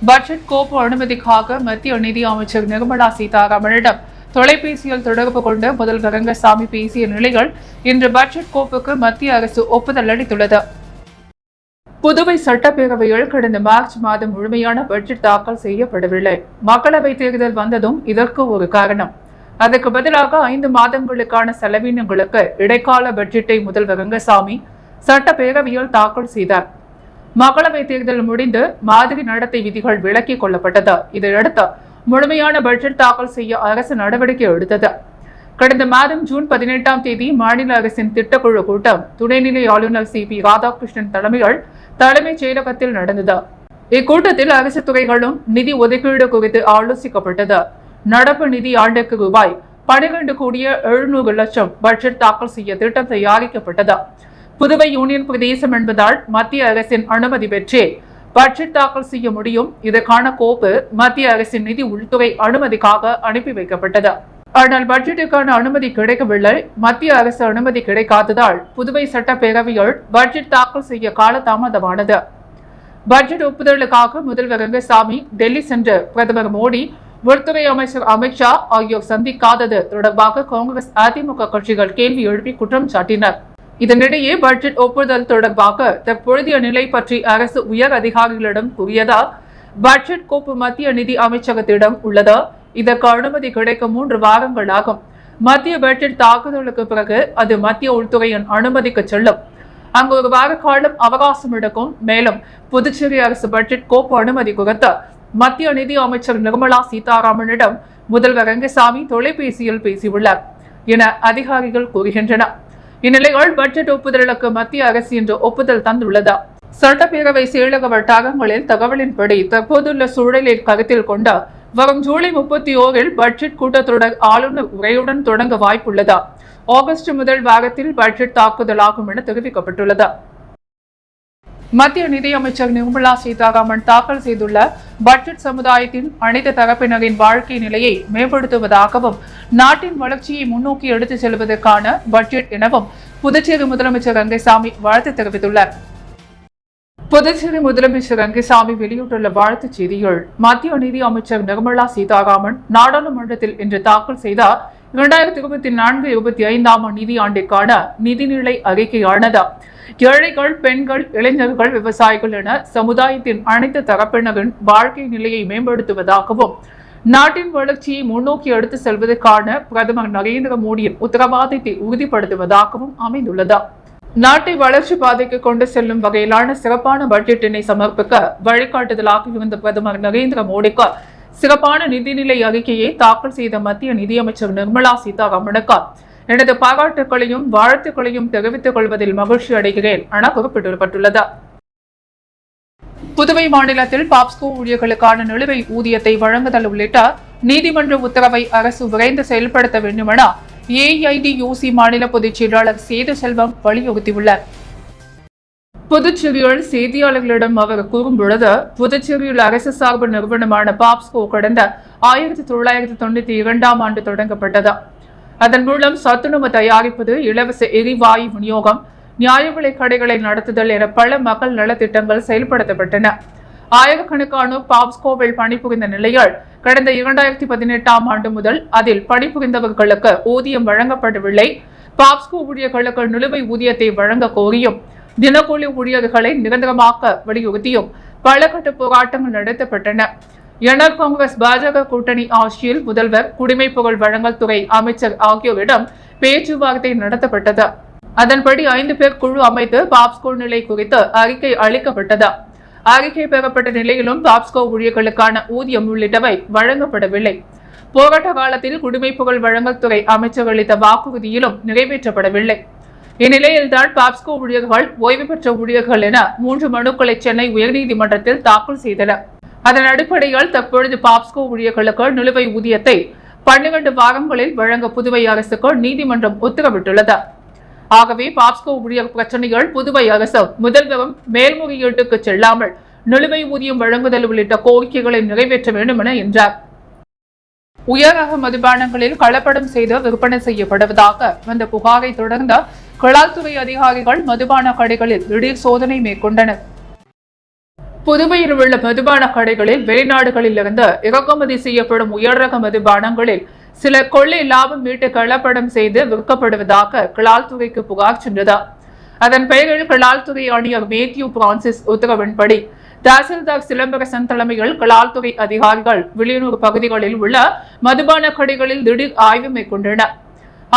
Budget கோப்பு அனுமதிக்காக மத்திய நிதி அமைச்சர் நிர்மலா சீதாராமனிடம் தொலைபேசியில் தொடர்பு கொண்டு முதல்வர் ரங்கசாமி பேசிய நிலையில் இன்று பட்ஜெட் கோப்புக்கு மத்திய அரசு ஒப்புதல் அளித்துள்ளது. புதுவை சட்டப்பேரவையில் கடந்த மார்ச் மாதம் முழுமையான பட்ஜெட் தாக்கல் செய்யப்படவில்லை. மக்களவைத் தேர்தல் வந்ததும் இதற்கு ஒரு காரணம். அதற்கு பதிலாக 5 மாதங்களுக்கான செலவினங்களுக்கு இடைக்கால பட்ஜெட்டை முதல்வர் ரங்கசாமி சட்டப்பேரவையில் தாக்கல் செய்தார். மக்களவைத் தேர்தல் முடிந்து மாதிரி நடத்தை விதிகள் விலக்கிக் கொள்ளப்பட்டது. இதையடுத்து முழுமையான பட்ஜெட் தாக்கல் செய்ய அரசு நடவடிக்கை எடுத்தது. கடந்த மாதம் ஜூன் 18ஆம் தேதி மாநில அரசின் திட்டக்குழு கூட்டம் துணைநிலை ஆளுநர் CP ராதாகிருஷ்ணன் தலைமையில் தலைமைச் செயலகத்தில் நடந்தது. இக்கூட்டத்தில் அரசு துறைகளும் நிதி ஒதுக்கீடு குறித்து ஆலோசிக்கப்பட்டது. நடப்பு நிதி ஆண்டுக்கு ரூபாய் 12,700 லட்சம் பட்ஜெட் தாக்கல் செய்ய திட்டம் தயாரிக்கப்பட்டது. புதுவை யூனியன் பிரதேசம் என்பதால் மத்திய அரசின் அனுமதி பெற்றே பட்ஜெட் தாக்கல் செய்ய முடியும். இதற்கான கோப்பு மத்திய அரசின் நிதி உள்துறை அனுமதிக்காக அனுப்பி வைக்கப்பட்டது. ஆனால் பட்ஜெட்டுக்கான அனுமதி கிடைக்கவில்லை. மத்திய அரசு அனுமதி கிடைக்காததால் புதுவை சட்டப்பேரவையில் பட்ஜெட் தாக்கல் செய்ய காலதாமதமானது. பட்ஜெட் ஒப்புதலுக்காக முதல்வர் ரங்கசாமி டெல்லி சென்று பிரதமர் மோடி, உள்துறை அமைச்சர் அமித்ஷா ஆகியோர் சந்திக்காதது தொடர்பாக காங்கிரஸ், அதிமுக கட்சிகள் கேள்வி எழுப்பி குற்றம் சாட்டினர். இதனிடையே பட்ஜெட் ஒப்புதல் தொடர்பாக தற்பொழுதைய நிலை பற்றி அரசு உயர் அதிகாரிகளிடம் கூறியதால் பட்ஜெட் கோப்பு மத்திய நிதி அமைச்சகத்திடம் உள்ளது. இதற்கு அனுமதி கிடைக்க 3 வாரங்கள் ஆகும். மத்திய பட்ஜெட் தாக்குதலுக்கு பிறகு அது மத்திய உள்துறையின் அனுமதிக்கு செல்லும். அங்கு 1 வார காலம் அவகாசம் எடுக்கும். மேலும் புதுச்சேரி அரசு பட்ஜெட் கோப்பு அனுமதி குறித்து மத்திய நிதி அமைச்சர் நிர்மலா சீதாராமனிடம் முதல்வர் ரங்கசாமி தொலைபேசியில் பேசியுள்ளார் என அதிகாரிகள் கூறுகின்றனர். இந்நிலையில் பட்ஜெட் ஒப்புதலுக்கு மத்திய அரசு இன்று ஒப்புதல் தந்துள்ளது. சட்டப்பேரவை செயலக வட்டாரங்களில் தகவலின்படி தற்போதுள்ள சூழலை கருத்தில் கொண்டு வரும் ஜூலை 31 பட்ஜெட் கூட்டத்தொடர் ஆளுநர் உரையுடன் தொடங்க வாய்ப்புள்ளது. ஆகஸ்ட் முதல் வாரத்தில் பட்ஜெட் தாக்குதலாகும் என தெரிவிக்கப்பட்டுள்ளது. மத்திய நிதியமைச்சர் நிர்மலா சீதாராமன் தாக்கல் செய்துள்ள பட்ஜெட் சமுதாயத்தின் அனைத்து தரப்பினரின் வாழ்க்கை நிலையை மேம்படுத்துவதாகவும் நாட்டின் வளர்ச்சியை முன்னோக்கி எடுத்துச் செல்வதற்கான பட்ஜெட் எனவும் புதுச்சேரி முதலமைச்சர் ரங்கசாமி வாழ்த்து தெரிவித்துள்ளார். புதுச்சேரி முதலமைச்சர் ரங்கசாமி வெளியிட்டுள்ள வாழ்த்துச் செய்தியில் மத்திய நிதி அமைச்சர் நிர்மலா சீதாராமன் நாடாளுமன்றத்தில் இன்று தாக்கல் செய்த 2024-25 நிதி ஆண்டிற்கான நிதிநிலை அறிக்கையானது ஏழைகள், பெண்கள், இளைஞர்கள், விவசாயிகள் என சமுதாயத்தின் அனைத்து தரப்பினரின் வாழ்க்கை நிலையை மேம்படுத்துவதாகவும் நாட்டின் வளர்ச்சியை முன்னோக்கி எடுத்து செல்வதற்கான பிரதமர் நரேந்திர மோடியின் உத்தரவாதத்தை உறுதிப்படுத்துவதாகவும் அமைந்துள்ளது. நாட்டை வளர்ச்சி பாதைக்கு கொண்டு செல்லும் வகையிலான சிறப்பான பட்ஜெட்டினை சமர்ப்பிக்க வழிகாட்டுதலாக இருந்த பிரதமர் நரேந்திர மோடிக்கு சிறப்பான நிதிநிலை அறிக்கையை தாக்கல் செய்த மத்திய நிதியமைச்சர் நிர்மலா சீதாராமனுக்கு எனது பாராட்டுகளையும் வாழ்த்துக்களையும் தெரிவித்துக் கொள்வதில் மகிழ்ச்சி அடைகிறேன் என குறிப்பிடப்பட்டுள்ளது. புதுவை மாநிலத்தில் பாப்ஸ்கோ ஊழியர்களுக்கான நிலுவை ஊதியத்தை வழங்குதல் உள்ளிட்ட நீதிமன்ற உத்தரவை அரசு விரைந்து செயல்படுத்த வேண்டும் என AIDUC மாநில பொதுச் செயலாளர் சேது செல்வம் வலியுறுத்தியுள்ளார். புதுச்சேரியில் செய்தியாளர்களிடம் அவர் கூறும்பொழுது, புதுச்சேரியில் அரசு சார்பு நிறுவனமான பாப்ஸ்கோ கடந்த 1992ஆம் ஆண்டு தொடங்கப்பட்டது. அதன் மூலம் சத்துணவு தயாரிப்பது, இலவச எரிவாயு விநியோகம், நியாய விலை கடைகளை நடத்துதல் என பல மக்கள் நலத்திட்டங்கள் செயல்படுத்தப்பட்டன. ஆயிரக்கணக்கானோர் பாப்ஸ்கோவில் பணிபுரிந்த நிலையில் கடந்த 2018ஆம் ஆண்டு முதல் அதில் பணிபுரிந்தவர்களுக்கு ஊதியம் வழங்கப்படவில்லை. பாப்ஸ்கோ ஊழியர்களுக்கு நிலுவை ஊதியத்தை வழங்க கோரியும் தினக்கூலி ஊழியர்களை நிரந்தரமாக்க வலியுறுத்தியும் பல கட்ட போராட்டங்கள் நடத்தப்பட்டன. என்ஆர் காங்கிரஸ், பாஜக கூட்டணி ஆட்சியில் முதல்வர், குடிமைப்பொருள் வழங்கல் துறை அமைச்சர் ஆகியோரிடம் பேச்சுவார்த்தை நடத்தப்பட்டது. அதன்படி 5 பேர் குழு அமைத்து பாப்ஸ்கோ நிலை குறித்து அறிக்கை அளிக்கப்பட்டது. அறிக்கை பெறப்பட்ட நிலையிலும் பாப்ஸ்கோ ஊழியர்களுக்கான ஊதியம் உள்ளிட்டவை வழங்கப்படவில்லை. போராட்ட காலத்தில் குடிமைப்பொருள் வழங்கல் துறை அமைச்சர் அளித்த வாக்குறுதியிலும் நிறைவேற்றப்படவில்லை. இந்நிலையில்தான் பாப்ஸ்கோ ஊழியர்கள், ஓய்வு பெற்ற ஊழியர்கள் என 3 மனுக்களை சென்னை உயர்நீதிமன்றத்தில் தாக்கல் செய்தனர். அதன் அடிப்படையில் தற்பொழுது பாப்ஸ்கோ ஊழியர்களுக்கு நிலுவை ஊதியத்தை 12 வாரங்களில் வழங்க புதுவை அரசுக்கு நீதிமன்றம் உத்தரவிட்டுள்ளது. ஆகவே பாப்ஸ்கோ ஊழியர் பிரச்சனைகள் புதுவை அரசு முதல்வரும் மேல்முறையீட்டுக்கு செல்லாமல் நிலுவை ஊதியம் வழங்குதல் உள்ளிட்ட கோரிக்கைகளை நிறைவேற்ற வேண்டும் என என்றார். உயரக மதுபானங்களில் கலப்படம் செய்து விற்பனை செய்யப்படுவதாக வந்த புகாரை தொடர்ந்து கலால்துறை அதிகாரிகள் மதுபான கடைகளில் திடீர் சோதனை மேற்கொண்டனர். புதுவையில் உள்ள மதுபான கடைகளில் வெளிநாடுகளில் இருந்து இறக்குமதி செய்யப்படும் உயர்ரக மதுபானங்களில் சில கொள்ளை லாபம் மீட்டு கலப்படம் செய்து விற்கப்படுவதாக கலால்துறைக்கு புகார் சென்றது. அதன் பெயரில் கலால்துறை ஆணையர் மேத்யூ பிரான்சிஸ் உத்தரவின்படி தாசில்தார் சிலம்பரசன் தலைமையில் கலால்துறை அதிகாரிகள் வெளியூர் பகுதிகளில் உள்ள மதுபான கடைகளில் திடீர் ஆய்வு மேற்கொண்டனர்.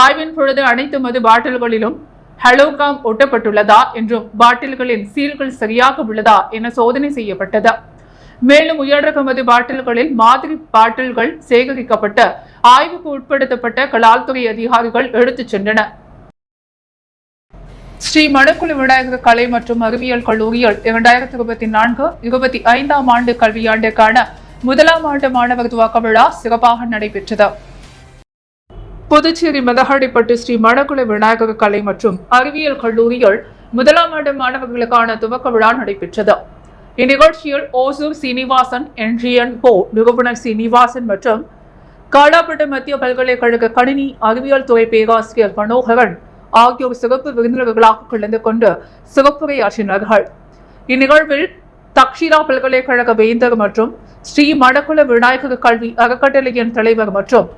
ஆய்வின் பொழுது அனைத்து மது பாட்டில்களிலும் ஹலோகிராம் ஒட்டப்பட்டுள்ளதா என்றும் பாட்டில்களின் சீல்கள் சரியாக உள்ளதா என சோதனை செய்யப்பட்டது. மேலும் உயர்ரக மது பாட்டில்களில் மாதிரி பாட்டில்கள் சேகரிக்கப்பட்டு ஆய்வுக்கு உட்படுத்தப்பட்ட கலால்துறை அதிகாரிகள் எடுத்துச் சென்றனர். ஸ்ரீ மணக்குள விநாயகர் கலை மற்றும் அறிவியல் கல்லூரியில் 2024-25 ஆண்டு கல்வியாண்டிற்கான முதலாம் ஆண்டு மாணவர் துவக்க விழா சிறப்பாக நடைபெற்றது. புதுச்சேரி மெதஹடிப்பட்டு ஸ்ரீ மணக்குள விநாயகர் கலை மற்றும் அறிவியல் கல்லூரியில் முதலாம் ஆண்டு மாணவர்களுக்கான துவக்க விழா நடைபெற்றது. இந்நிகழ்ச்சியில் ஓசூர் சீனிவாசன், என்ஜிஎன் கோ நிறுவனர் சீனிவாசன் மற்றும் காலாப்பட்டு மத்திய பல்கலைக்கழக கணினி அறிவியல் துறை பேராசிரியர் மனோகரன் ஆகியோர் சிறப்பு விருந்தினர்களாக கலந்து கொண்டு சிறப்புரையாற்றினார்கள். இந்நிகழ்வில் தக்ஷிலா பல்கலைக்கழக வேந்தர் மற்றும் ஸ்ரீ மணக்குள விநாயகர் கல்வி அறக்கட்டளையின் தலைவர் மற்றும்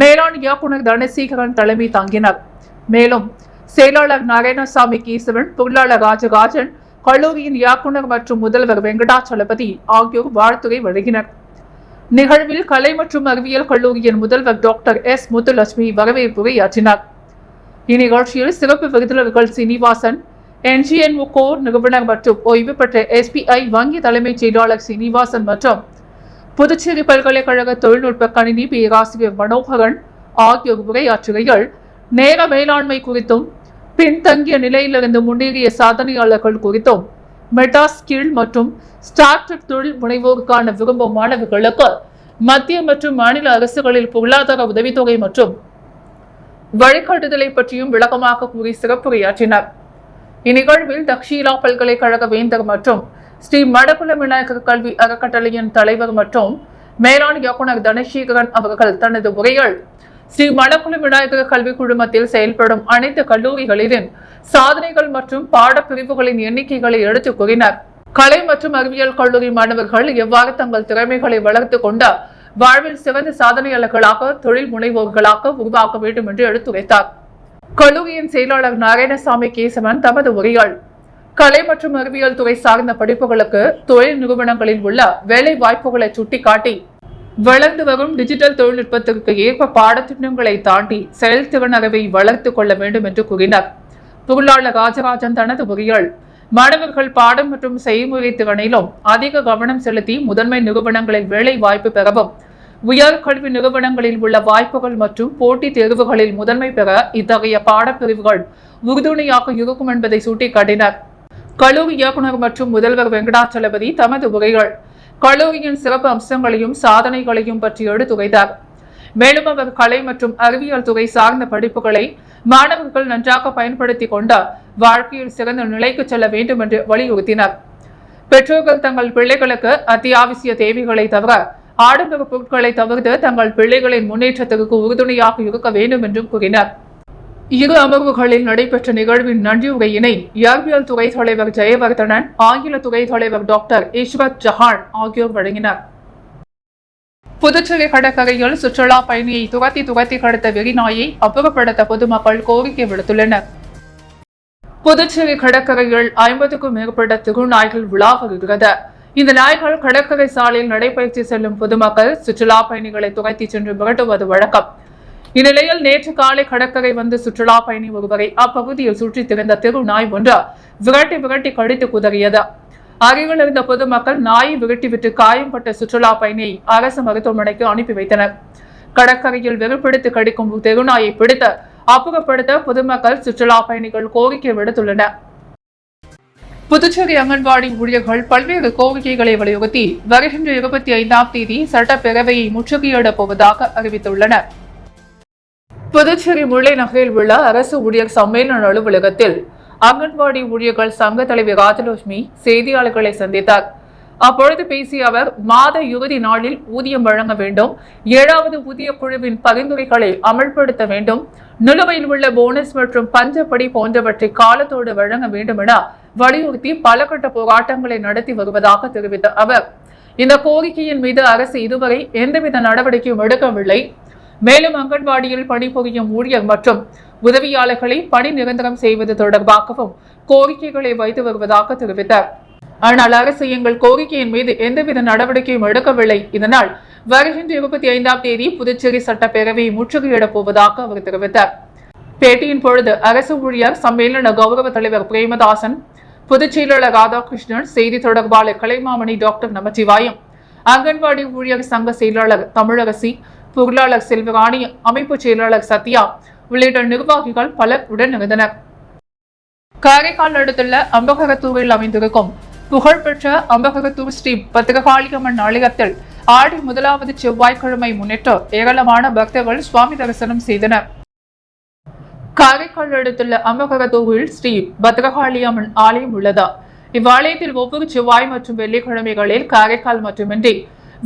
மேலாண் இயக்குநர் தனசேகரன் தலைமை தாங்கினர். மேலும் செயலாளர் நாராயணசாமி கேசவன், பொருளாளர் ராஜராஜன், கல்லூரியின் இயக்குநர் மற்றும் முதல்வர் வெங்கடாச்சலபதி ஆகியோர் வாழ்த்துரை வழங்கினர். நிகழ்வில் கலை மற்றும் அறிவியல் கல்லூரியின் முதல்வர் டாக்டர் எஸ் முத்துலட்சுமி வரவேற்புரையாற்றினார். இந்நிகழ்ச்சியில் சிறப்பு விருந்தினர்கள் சீனிவாசன், என்ஜிஎன்ஓ கோர் நிறுவனர் மற்றும் ஓய்வு பெற்ற SBI வங்கி தலைமைச் செயலாளர் சீனிவாசன் மற்றும் புதுச்சேரி பல்கலைக்கழக தொழில்நுட்ப கணினி பேராசிரியர் மனோகரன் ஆகியோர் உரையாற்றுகையில் நேர மேலாண்மை குறித்தும் பின்தங்கிய நிலையிலிருந்து முன்னேறிய சாதனையாளர்கள் குறித்தும் மெட்டா ஸ்கில் மற்றும் ஸ்டார்ட் அப் தொழில் முனைவோருக்கான விரும்பும் மாணவர்களுக்கு மத்திய மற்றும் மாநில அரசுகளில் பொருளாதார உதவித்தொகை மற்றும் வழிகாட்டுதலை பற்றியும் விளக்கமாக கூறி சிறப்புரையாற்றினார். இந்நிகழ்வில் தக்ஷிலா பல்கலைக்கழக வேந்தர் மற்றும் ஸ்ரீ மணக்குள விநாயகர் கல்வி அறக்கட்டளையின் தலைவர் மற்றும் மேலாண் இயக்குநர் தனசேகரன் அவர்கள் தனது உரையில் ஸ்ரீ மணக்குள விநாயகர் கல்வி குழுமத்தில் செயல்படும் அனைத்து கல்லூரிகளின் சாதனைகள் மற்றும் பாடப்பிரிவுகளின் எண்ணிக்கைகளை எடுத்துக் கூறினார். கலை மற்றும் அறிவியல் கல்லூரி மாணவர்கள் எவ்வாறு தங்கள் திறமைகளை வளர்த்துக் கொண்டு வாழ்வில் சிறந்த சாதனையாளர்களாக தொழில் முனைவோர்களாக உருவாக்க வேண்டும் என்று எடுத்துரைத்தார். கல்லூரியின் செயலாளர் நாராயணசாமி கேசவன் தமது உரையில் கலை மற்றும் அறிவியல் துறை சார்ந்த படிப்புகளுக்கு தொழில் நிறுவனங்களில் உள்ள வேலை வாய்ப்புகளை சுட்டிக்காட்டி வளர்ந்து வரும் டிஜிட்டல் தொழில்நுட்பத்திற்கு ஏற்ப பாடத்திட்டங்களை தாண்டி செயல்திறன் அறிவை வளர்த்துக் கொள்ள வேண்டும் என்று கூறினார். பொருளாளர் ராஜராஜன் தனது உரையில் மாணவர்கள் பாடம் மற்றும் செய்முறை திறனிலும் அதிக கவனம் செலுத்தி முதன்மை நிறுவனங்களில் வேலை வாய்ப்பு பெறவும், உயர்கல்வி நிறுவனங்களில் உள்ள வாய்ப்புகள் மற்றும் போட்டித் தேர்வுகளில் முதன்மை பெற இத்தகைய பாடப்பிரிவுகள் உறுதுணையாக இருக்கும் என்பதை சுட்டிக்காட்டினார். கல்லூரி இயக்குநர் மற்றும் முதல்வர் வெங்கடாச்சலபதி தமது உரைகள் கல்லூரியின் சிறப்பு அம்சங்களையும் சாதனைகளையும் பற்றி எடுத்துரைத்தார். மேலும் அவர் கலை மற்றும் அறிவியல் துறை சார்ந்த படிப்புகளை மாணவர்கள் நன்றாக பயன்படுத்திக் கொண்டு வாழ்க்கையில் சிறந்த நிலைக்கு செல்ல வேண்டும் என்று வலியுறுத்தினார். பெற்றோர்கள் தங்கள் பிள்ளைகளுக்கு அத்தியாவசிய தேவைகளை தவிர ஆடம்பர பொருட்களை தவிர்த்து தங்கள் பிள்ளைகளின் முன்னேற்றத்திற்கு உறுதுணையாக இருக்க வேண்டும் என்றும் கூறினார். இரு அமர்வுகளில் நடைபெற்ற நிகழ்வின் நன்றியுரையினை இயற்பியல் துறை தலைவர் ஜெயவர்தனன், ஆங்கில துறை தலைவர் டாக்டர் ஈஸ்வத் ஜஹான் ஆகியோர் வழங்கினர். புதுச்சேரி கடற்கரையில் சுற்றுலா பயணியை துரத்தி கடத்த வெறிநாயை அப்புறப்படுத்த பொதுமக்கள் கோரிக்கை விடுத்துள்ளனர். புதுச்சேரி கடற்கரையில் 50க்கும் மேற்பட்ட திருநாய்கள் உலா வருகிறது. இந்த நாய்கள் கடற்கரை சாலையில் நடைபயிற்சி செல்லும் பொதுமக்கள் சுற்றுலா பயணிகளை துரத்தி சென்று மிரட்டுவது வழக்கம். இந்நிலையில் நேற்று காலை கடற்கரை வந்து சுற்றுலா பயணி ஒருவரை அப்பகுதியில் சுற்றித் திரிந்த திருநாய் ஒன்று விரட்டி கடித்து குதறியது. அருகில் இருந்த பொதுமக்கள் நாயை விரட்டிவிட்டு காயம்பட்ட சுற்றுலா பயணியை அரசு மருத்துவமனைக்கு அனுப்பி வைத்தனர். கடற்கரையில் வெறுப்பிடித்து கடிக்கும் திருநாயை பிடித்து அப்புறப்படுத்த பொதுமக்கள் சுற்றுலா பயணிகள் கோரிக்கை விடுத்துள்ளனர். புதுச்சேரி அங்கன்வாடி ஊழியர்கள் பல்வேறு கோரிக்கைகளை வலியுறுத்தி வருகின்ற 25ஆம் தேதி சட்டப்பேரவையை முற்றுகையிடப் போவதாக அறிவித்துள்ளனர். புதுச்சேரி முல்லை நகரில் உள்ள அரசு ஊழியர் சம்மேளன அலுவலகத்தில் அங்கன்வாடி ஊழியர்கள் சங்க தலைவர் ராஜலட்சுமி செய்தியாளர்களை சந்தித்தார். அப்பொழுது பேசிய அவர், மாத இறுதி நாளில் ஊதியம் வழங்க வேண்டும், 7வது ஊதிய குழுவின் பரிந்துரைகளை அமல்படுத்த வேண்டும், நிலுவையில் உள்ள போனஸ் மற்றும் பஞ்சப்படி போன்றவற்றை காலத்தோடு வழங்க வேண்டும் என வலியுறுத்தி பல கட்ட போராட்டங்களை நடத்தி வருவதாக தெரிவித்த அவர், இந்த கோரிக்கையின் மீது அரசு இதுவரை எந்தவித நடவடிக்கையும் எடுக்கவில்லை. மேலும் அங்கன்வாடியில் பணிபுரியும் ஊழியர் மற்றும் உதவியாளர்களை பணி நிரந்தரம் செய்வது தொடர்பாகவும் கோரிக்கைகளை வைத்து வருவதாக தெரிவித்தார். ஆனால் அரசு எங்கள் கோரிக்கையின் மீது எந்தவித நடவடிக்கையும் எடுக்கவில்லை. இதனால் வருகின்ற 25ஆம் தேதி புதுச்சேரி சட்டப்பேரவையை முற்றுகையிடப் போவதாக அவர் தெரிவித்தார். பேட்டியின் பொழுது அரசு ஊழியர் சம்மேளன கௌரவ தலைவர் பிரேமதாசன், பொதுச் செயலாளர் ராதாகிருஷ்ணன், செய்தி தொடர்பாளர் கலைமாமணி டாக்டர் நமச்சிவாயம், அங்கன்வாடி ஊழியர் சங்க செயலாளர் தமிழரசி, பொருளாளர் செல்வராணி, அமைப்பு செயலாளர் சத்யா உள்ளிட்ட நிர்வாகிகள் பலர் உடனிருந்தனர். காரைக்கால் அடுத்துள்ள அம்பகரத்தூரில் அமைந்திருக்கும் புகழ்பெற்ற அம்பகரத்தூர் ஸ்ரீ பத்திரகாளியம்மன் ஆலயத்தில் ஆடி முதலாவது செவ்வாய்க்கிழமை முன்னிட்டு ஏராளமான பக்தர்கள் சுவாமி தரிசனம் செய்தனர். காரைக்கால் அடுத்துள்ள அம்பகரத்தூரில் ஸ்ரீ பத்திரகாளியம்மன் ஆலயம் உள்ளது. இவ்வாலயத்தில் ஒவ்வொரு செவ்வாய் மற்றும் வெள்ளிக்கிழமைகளில் காரைக்கால் மட்டுமின்றி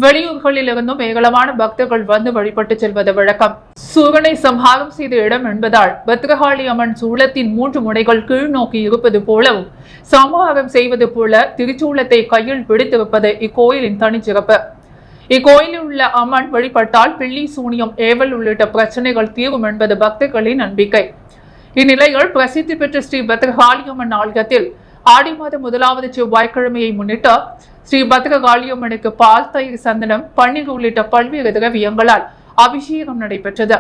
வெளியூர்களில் இருந்தும் ஏராளமான பக்தர்கள் வந்து வழிபட்டு செல்வது வழக்கம். சூரனை சம்ஹாரம் செய்த இடம் என்பதால் பத்திரகாளி அம்மன் சூளத்தின் 3 முனைகள் கீழ் நோக்கி இருப்பது போலவும் சம்ஹாரம் செய்வது போல திருச்சூளத்தை கையில் பிடித்திருப்பது இக்கோயிலின் தனிச்சிறப்பு. இக்கோயிலில் உள்ள அம்மன் வழிபட்டால் பில்லி, சூனியம், ஏவல் உள்ளிட்ட பிரச்சனைகள் தீரும் என்பது பக்தர்களின் நம்பிக்கை. இந்நிலையில் பிரசித்தி பெற்ற ஸ்ரீ பத்திரகாளியம்மன் ஆலயத்தில் ஆடி மாதம் முதலாவது செவ்வாய்க்கிழமையை முன்னிட்டு ஸ்ரீ பத்திரகாளியம்மனுக்கு பால், தயிர், சந்தனம், பன்னீர் உள்ளிட்ட பல்வேறு திரவியங்களால் அபிஷேகம் நடைபெற்றது.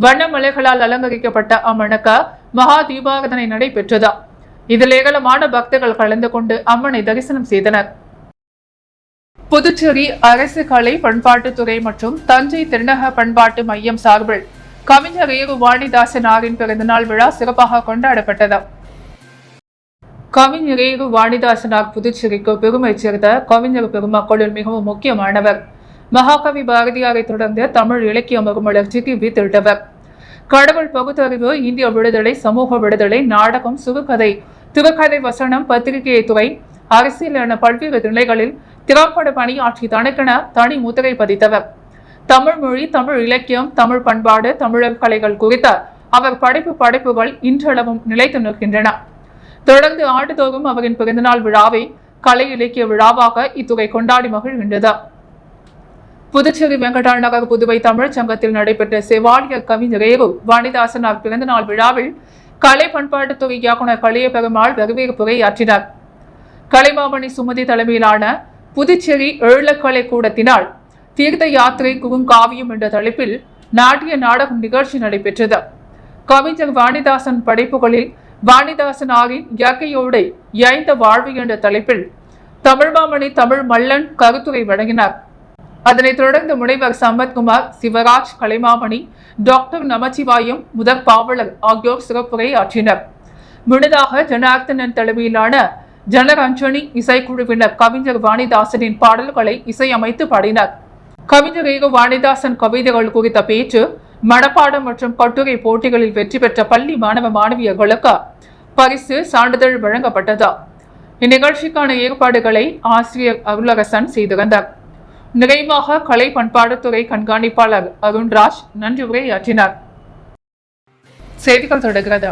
வண்ண மலைகளால் அலங்கரிக்கப்பட்ட அம்மனுக்கு மகா தீபாராதனை நடைபெற்றது. இதில் ஏராளமான பக்தர்கள் கலந்து கொண்டு அம்மனை தரிசனம் செய்தனர். புதுச்சேரி அரசு கலை பண்பாட்டுத்துறை மற்றும் தஞ்சை திருநக பண்பாட்டு மையம் சார்பில் கவிஞர் ஏகு வாணிதாசனாரின் பிறந்தநாள் விழா சிறப்பாக கொண்டாடப்பட்டது. கவிஞர் ஏகு வாணிதாசனார் புதுச்சேரிக்கு பெருமை சேர்ந்த கவிஞர் பெருமக்களுள் மிகவும் முக்கியமானவர். மகாகவி பாரதியாரை தொடர்ந்து தமிழ் இலக்கிய மறுமலர்ச்சிக்கு வித்திட்டவர். கடவுள், பகுத்தறிவு, இந்திய விடுதலை, சமூக விடுதலை, நாடகம், சிறுகதை, திரைக்கதை, வசனம், பத்திரிகை துறை, அரசியல் என பல்வேறு நிலைகளில் திறம்பட பணியாற்றி தனக்கென தனி முத்திரை பதித்தவர். தமிழ் மொழி, தமிழ் இலக்கியம், தமிழ் பண்பாடு, தமிழர் கலைகள் குறித்த அவர் படைப்புகள் இன்றளவும் நிலைத்து நிற்கின்றன. தொடர்ந்து ஆண்டுதோறும் அவரின் பிறந்தநாள் விழாவை கலை இலக்கிய விழாவாக இத்துறை கொண்டாடி மகிழ்கின்றது. புதுச்சேரி வெங்கடாள் நகர் புதுவை தமிழ் சங்கத்தில் நடைபெற்ற செவாலியர் கவிஞர் ஏகு வாணிதாசனார் பிறந்தநாள் விழாவில் கலை பண்பாட்டுத்துறை இயக்குநர் கலிய பெருமாள் வரவேற்புரையாற்றினார். கலைமாமணி சுமதி தலைமையிலான புதுச்சேரி எழுக்கலை கூடத்தினால் தீர்த்த யாத்திரை குறுங்காவியம் என்ற தலைப்பில் நாட்டிய நாடகம் நிகழ்ச்சி நடைபெற்றது. கவிஞர் வாணிதாசன் படைப்புகளில் வாணிதாசனாரின் இயற்கையோடு இயைந்த வாழ்வு என்ற தலைப்பில் தமிழ்மாமணி தமிழ் மல்லன் கருத்துரை வழங்கினார். அதனைத் தொடர்ந்து முனைவர் சம்பத்குமார், சிவராஜ், கலைமாமணி, டாக்டர் நமச்சிவாயம், முதற் பாவலர் ஆகியோர் சிறப்புரை ஆற்றினர். முன்னதாக ஜனார்த்தனன் தலைமையிலான ஜனரஞ்சனி இசைக்குழுவினர் கவிஞர் வாணிதாசனின் பாடல்களை இசையமைத்து பாடினர். கவிஞர் ஏகு வாணிதாசன் கவிதைகள் குறித்த பேச்சு, மனப்பாடம் மற்றும் கட்டுரை போட்டிகளில் வெற்றி பெற்ற பள்ளி மாணவ மாணவியர்களுக்கு பரிசு, சான்றிதழ் வழங்கப்பட்டது. இந்நிகழ்ச்சிக்கான ஏற்பாடுகளை ஆசிரியர் அருளரசன் செய்திருந்தார். நிறைவாக கலை பண்பாட்டுத்துறை கண்காணிப்பாளர் அருண்ராஜ் நன்றி உரையாற்றினார். செய்திகள் தொடர்கிறது.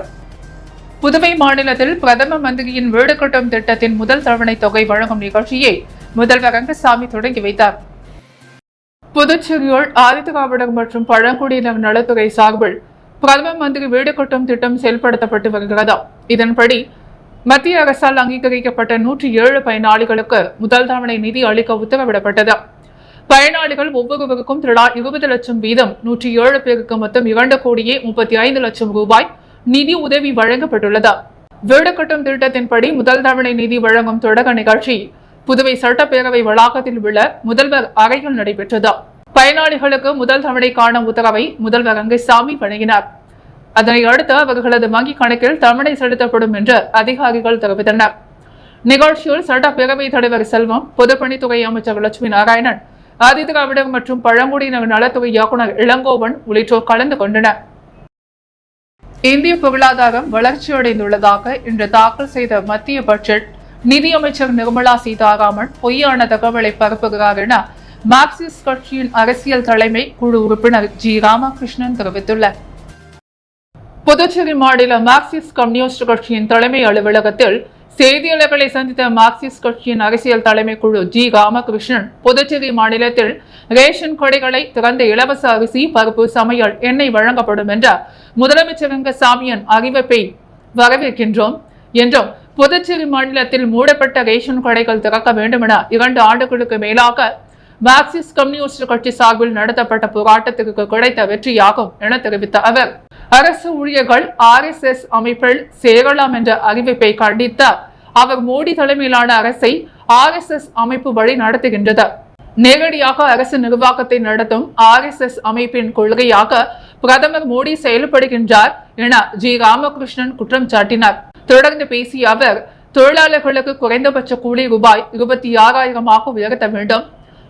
புதுவை மாநிலத்தில் பிரதம மந்திரியின் வீடு கட்டும் திட்டத்தின் முதல் தவணை தொகை வழங்கும் நிகழ்ச்சியை முதல்வர் ரங்கசாமி தொடங்கி வைத்தார். புதுச்சேரியில் ஆதிதிராவிடர் மற்றும் பழங்குடியினர் நலத்துறை சார்பில் பிரதம மந்திரி வீடு கட்டும் திட்டம் செயல்படுத்தப்பட்டு வருகிறது. இதன்படி மத்திய அரசால் அங்கீகரிக்கப்பட்ட 107 பயனாளிகளுக்கு முதல் தவணை நிதி அளிக்க உத்தரவிடப்பட்டது. பயனாளிகள் ஒவ்வொருவருக்கும் 20 லட்சம் வீதம் 107 பேருக்கு மொத்தம் 2,35 லட்சம் ரூபாய் நிதி உதவி வழங்கப்பட்டுள்ளது. வீடு கட்டும் திட்டத்தின்படி முதல் தவணை நிதி வழங்கும் தொடக்க நிகழ்ச்சி புதுவை சட்டப்பேரவை வளாகத்தில் உள்ள முதல்வர் அறையில் நடைபெற்றது. பயனாளிகளுக்கு முதல் தவணைக்கான உத்தரவை முதல்வர் ரங்கசாமி வழங்கினார். அதனை அடுத்து அவர்களது வங்கிக் கணக்கில் தவணை செலுத்தப்படும் என்று அதிகாரிகள் தெரிவித்தனர். நிகழ்ச்சியில் சட்டப்பேரவைத் தலைவர் செல்வம், பொதுப்பணித்துறை அமைச்சர் லட்சுமி நாராயணன், ஆதிதிராவிடர் மற்றும் பழங்குடியினர் நலத்துறை இயக்குநர் இளங்கோவன் உள்ளிட்டோர் கலந்து கொண்டனர். இந்திய பொருளாதாரம் வளர்ச்சியடைந்துள்ளதாக இன்று தாக்கல் செய்த மத்திய பட்ஜெட் நிதியமைச்சர் நிர்மலா சீதாராமன் பொய்யான தகவலை பரப்புகிறார் என மார்க்சிஸ்ட் கட்சியின் அரசியல் தலைமை குழு உறுப்பினர் ஜி ராமகிருஷ்ணன் தெரிவித்துள்ளார். புதுச்சேரி மாநில மார்க்சிஸ்ட் கம்யூனிஸ்ட் கட்சியின் தலைமை அலுவலகத்தில் செய்தியாளர்களை சந்தித்த மார்க்சிஸ்ட் கட்சியின் அரசியல் தலைமை குழு ஜி ராமகிருஷ்ணன் புதுச்சேரி மாநிலத்தில் ரேஷன் கடைகளை திறந்த இலவச அரிசி, பருப்பு, சமையல், எண்ணெய் வழங்கப்படும் என்ற முதலமைச்சர் ரங்கசாமியின் அறிவிப்பை வரவேற்கின்றோம் என்றும், புதுச்சேரி மாநிலத்தில் மூடப்பட்ட ரேஷன் கடைகள் திறக்க வேண்டும் என 2 ஆண்டுகளுக்கு மேலாக மார்க்சிஸ்ட் கம்யூனிஸ்ட் கட்சி சார்பில் நடத்தப்பட்ட போராட்டத்திற்கு கிடைத்த வெற்றியாகும் என தெரிவித்த அவர், அரசு ஊழியர்கள் RSS அமைப்பில் சேரலாம் என்ற அறிவிப்பை கண்டித்த அவர், மோடி தலைமையிலான அரசை RSS அமைப்பு வழி நடத்துகின்றது. நேரடியாக அரசு நிர்வாகத்தை நடத்தும் RSS அமைப்பின் கொள்கையாக பிரதமர் மோடி செயல்படுகின்றார் என ஜி ராமகிருஷ்ணன் குற்றம் சாட்டினார். தொடர்ந்து பேசிய அவர், தொழிலாளர்களுக்கு குறைந்தபட்ச கூலி ரூபாய் 26,000 உயர்த்த வேண்டும்.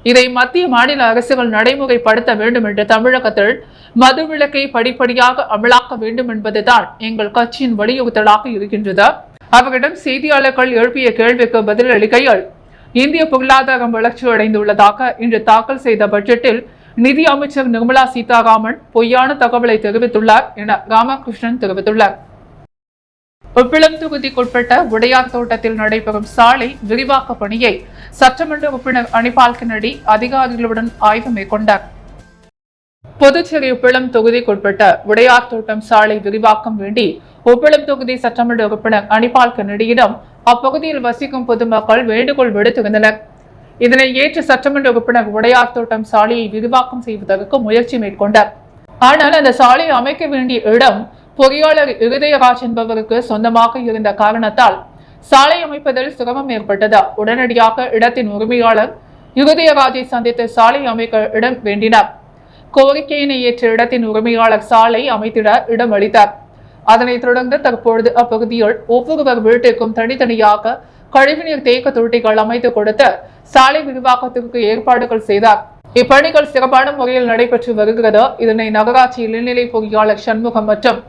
இதை மத்திய மாநில அரசுகள் நடைமுறைப்படுத்த வேண்டும் என்று தமிழகத்தில் மதுவிலக்கை படிப்படியாக அமலாக்க வேண்டும் என்பதுதான் எங்கள் கட்சியின் வலியுறுத்தலாக இருக்கின்றது. அவரிடம் செய்தியாளர்கள் எழுப்பிய கேள்விக்கு பதிலளிக்கையில், இந்திய பொருளாதாரம் வளர்ச்சி அடைந்துள்ளதாக இன்று தாக்கல் செய்த பட்ஜெட்டில் நிதி அமைச்சர் நிர்மலா சீதாராமன் பொய்யான தகவலை தெரிவித்துள்ளார் என ராமகிருஷ்ணன் தெரிவித்துள்ளார். உப்பிளம் தொகுதிக்குட்பட்ட உடையார் தோட்டத்தில் நடைபெறும் சாலை விரிவாக்க பணியை சட்டமன்ற உறுப்பினர் அனிபால் கென்னடி அதிகாரிகளுடன் ஆய்வு மேற்கொண்டார். புதுச்சேரி உப்பிளம் தொகுதிக்குட்பட்ட உடையார் தோட்டம் சாலை விரிவாக்கம் வேண்டி உப்பிளம் தொகுதி சட்டமன்ற உறுப்பினர் அனிபால் கென்னடியிடம் அப்பகுதியில் வசிக்கும் பொதுமக்கள் வேண்டுகோள் விடுத்திருந்தனர். இதனை ஏற்று சட்டமன்ற உறுப்பினர் உடையார் தோட்டம் சாலையை விரிவாக்கம் செய்வதற்கு முயற்சி மேற்கொண்டார். ஆனால் அந்த சாலையை அமைக்க வேண்டிய இடம் பொறியாளர் இருதயராஜ் என்பவருக்கு சொந்தமாக இருந்த காரணத்தால் சாலை அமைப்பதில் சிரமம் ஏற்பட்டது. உடனடியாக இடத்தின் உரிமையாளர் இருதயராஜை சந்தித்து சாலை அமைக்க இடம் வேண்டினார். கோரிக்கையினை ஏற்ற இடத்தின் உரிமையாளர் சாலை அமைத்திட இடம் அளித்தார். அதனைத் தொடர்ந்து தற்பொழுது அப்பகுதியில் ஒவ்வொருவர் வீட்டிற்கும் தனித்தனியாக கழிவுநீர் தேக்க தொட்டிகள் அமைத்து கொடுத்து சாலை விரிவாக்கத்திற்கு ஏற்பாடுகள் செய்தார். இப்பணிகள் சிறப்பான முறையில் நடைபெற்று வருகிறது. இதனை நகராட்சி இளநிலை பொறியாளர் சண்முகம் மற்றும்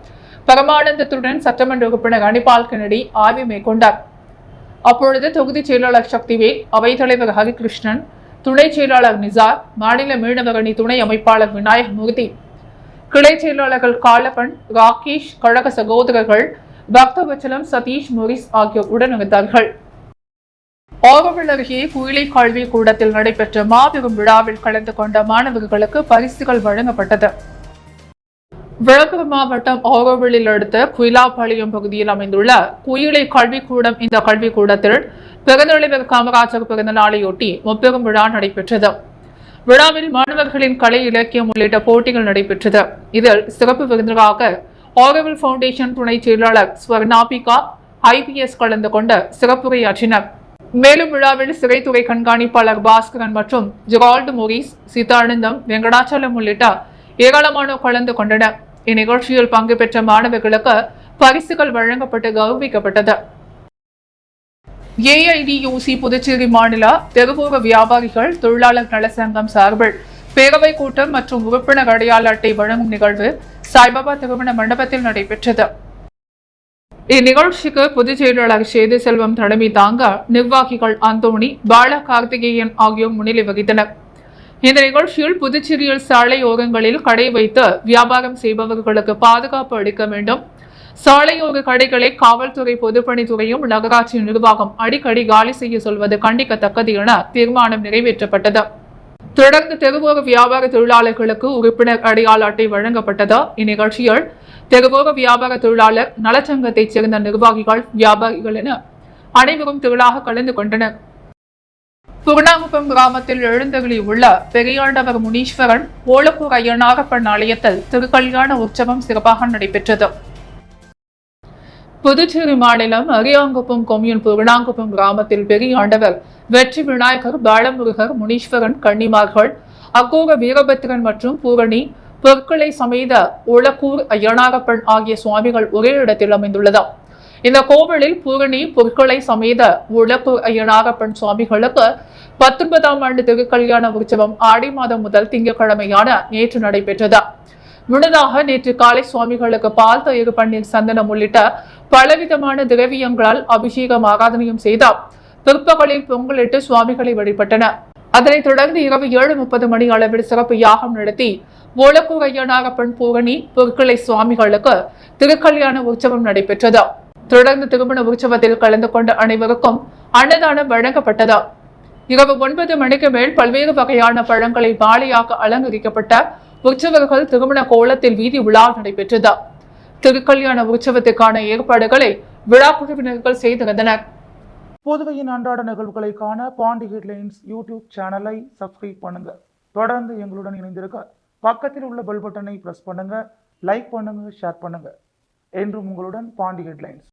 பரமானந்தத்துடன் சட்டமன்ற உறுப்பினர் அனிபால் கென்னடி ஆய்வு மேற்கொண்டார். அப்பொழுது தொகுதி செயலாளர் சக்திவேல், அவைத்தலைவர் ஹரிகிருஷ்ணன், துணை செயலாளர் நிசார், மாநில மீனவர் அணி துணை அமைப்பாளர் விநாயக மூர்த்தி, கிளை செயலாளர்கள் காலப்பன், ராகேஷ், கழக சகோதரர்கள் பக்தவச்சலம், சதீஷ், மொரிஸ் ஆகியோர் உடனிருந்தார்கள். ஓரவில் அருகே குயிலை கல்வி கூடத்தில் நடைபெற்ற மாபெரும் விழாவில் கலந்து கொண்ட மாணவர்களுக்கு பரிசுகள் வழங்கப்பட்டது. விழுப்புரம் மாவட்டம் ஓரவிலில் அடுத்த குயிலாப்பாளையம் பகுதியில் அமைந்துள்ள குயிலை கல்விக்கூடம். இந்த கல்விக்கூடத்தில் பெருந்தலைவர் காமராஜர் பிறந்த நாளையொட்டி முப்பெரும் விழா நடைபெற்றது. விழாவில் மாணவர்களின் கலை, இலக்கியம் உள்ளிட்ட போட்டிகள் நடைபெற்றது. இதில் சிறப்பு விருந்தினராக ஓரவில் பவுண்டேஷன் துணை செயலாளர் ஸ்வர்ணாபிகா IPS கலந்து கொண்ட சிறப்புரையாற்றினர். மேலும் விழாவில் சிறைத்துறை கண்காணிப்பாளர் பாஸ்கரன் மற்றும் ஜெரால்டு மொரிஸ், சீதானந்தம், வெங்கடாச்சலம் உள்ளிட்ட ஏராளமானோர் கலந்து கொண்டனர். இந்நிகழ்ச்சியில் பங்கு பெற்ற மாணவர்களுக்கு பரிசுகள் வழங்கப்பட்டு கௌரவிக்கப்பட்டது. AIDUC புதுச்சேரி மாநில தெருவோர வியாபாரிகள் தொழிலாளர் நல சங்கம் சார்பில் பேரவை கூட்டம் மற்றும் உறுப்பினர் அடையாள அட்டை வழங்கும் நிகழ்வு சாய்பாபா திருமண மண்டபத்தில் நடைபெற்றது. இந்நிகழ்ச்சிக்கு பொதுச் செயலாளர் சேது செல்வம் தலைமை தாங்க நிர்வாகிகள் அந்தோணி, பால கார்த்திகேயன் ஆகியோர் முன்னிலை வகித்தனர். இந்த நிகழ்ச்சியில் புதுச்சேரியில் சாலையோரங்களில் கடை வைத்து வியாபாரம் செய்பவர்களுக்கு பாதுகாப்பு அளிக்க வேண்டும், சாலையோர கடைகளை காவல்துறை, பொதுப்பணித்துறையும் நகராட்சி நிர்வாகம் அடிக்கடி காலி செய்ய சொல்வது கண்டிக்கத்தக்கது என தீர்மானம் நிறைவேற்றப்பட்டது. தொடர்ந்து தெருவோர வியாபார தொழிலாளர்களுக்கு உறுப்பினர் அடையாள அட்டை வழங்கப்பட்டது. இந்நிகழ்ச்சியில் தெருவோர வியாபார தொழிலாளர் நலச்சங்கத்தைச் சேர்ந்த நிர்வாகிகள், வியாபாரிகள் என அனைவரும் திரளாக கலந்து கொண்டனர். புர்ணாகுப்பம் கிராமத்தில் எழுந்தருளி உள்ள பெரியாண்டவர் முனீஸ்வரன் ஓலப்பூர் ஐயனாரப்பன் ஆலயத்தில் திருக்கல்யாண உற்சவம் சிறப்பாக நடைபெற்றது. புதுச்சேரி மாநிலம் அரியாங்குப்பம் கொம்யூன் புர்ணாங்குப்பம் கிராமத்தில் பெரியாண்டவர், வெற்றி விநாயகர், பாலமுருகர், முனீஸ்வரன், கன்னிமார்கள், அகோர வீரபத்ரன் மற்றும் பூரணி, பொற்களை சமேத உலக்கூர் ஐயனாரப்பன் ஆகிய சுவாமிகள் ஒரே இடத்தில் அமைந்துள்ளது. இந்த கோவிலில் பூரணி, பொற்களை சமேத உலக்கூர் ஐயனாரப்பன் சுவாமிகளுக்கு 19ஆம் ஆண்டு திருக்கல்யாண உற்சவம் ஆடி மாதம் முதல் திங்கட்கிழமையான நேற்று நடைபெற்றது. முன்னதாக நேற்று காலை சுவாமிகளுக்கு பால், தயிர், பன்னீர், சந்தனம் உள்ளிட்ட பலவிதமான திரவியங்களால் அபிஷேகம், ஆராதனையும் செய்தார். பிற்பகலில் பொங்கலிட்டு சுவாமிகளை வழிபட்டனர். அதனைத் தொடர்ந்து இரவு 7:30 மணி அளவில் சிறப்பு யாகம் நடத்தி ஓலக்கூர் ஐயனாரப்பன், பூரணி, பொற்களை சுவாமிகளுக்கு திருக்கல்யாண உற்சவம் நடைபெற்றது. தொடர்ந்து திருமண உற்சவத்தில் கலந்து கொண்ட அனைவருக்கும் அன்னதானம் வழங்கப்பட்டது. இரவு 9 மணிக்கு மேல் பல்வேறு வகையான பழங்களை மாலையாக அலங்கரிக்கப்பட்ட உற்சவர்கள் திருமண கோலத்தில் வீதி உலா நடைபெற்றது. திருக்கல்யாண உற்சவத்துக்கான ஏற்பாடுகளை விழா குழுவினர்கள் செய்திருந்தனர். புதுவையின் அன்றாட நிகழ்வுகளை காண பாண்டி ஹெட்லைன்ஸ் யூடியூப் சேனலை சப்ஸ்கிரைப் பண்ணுங்க. தொடர்ந்து எங்களுடன் இணைந்திருக்க பக்கத்தில் உள்ள பெல் பட்டனை பிரஸ் பண்ணுங்க. லைக் பண்ணுங்க, ஷேர் பண்ணுங்க. என்றும் உங்களுடன் பாண்டி ஹெட்லைன்ஸ்.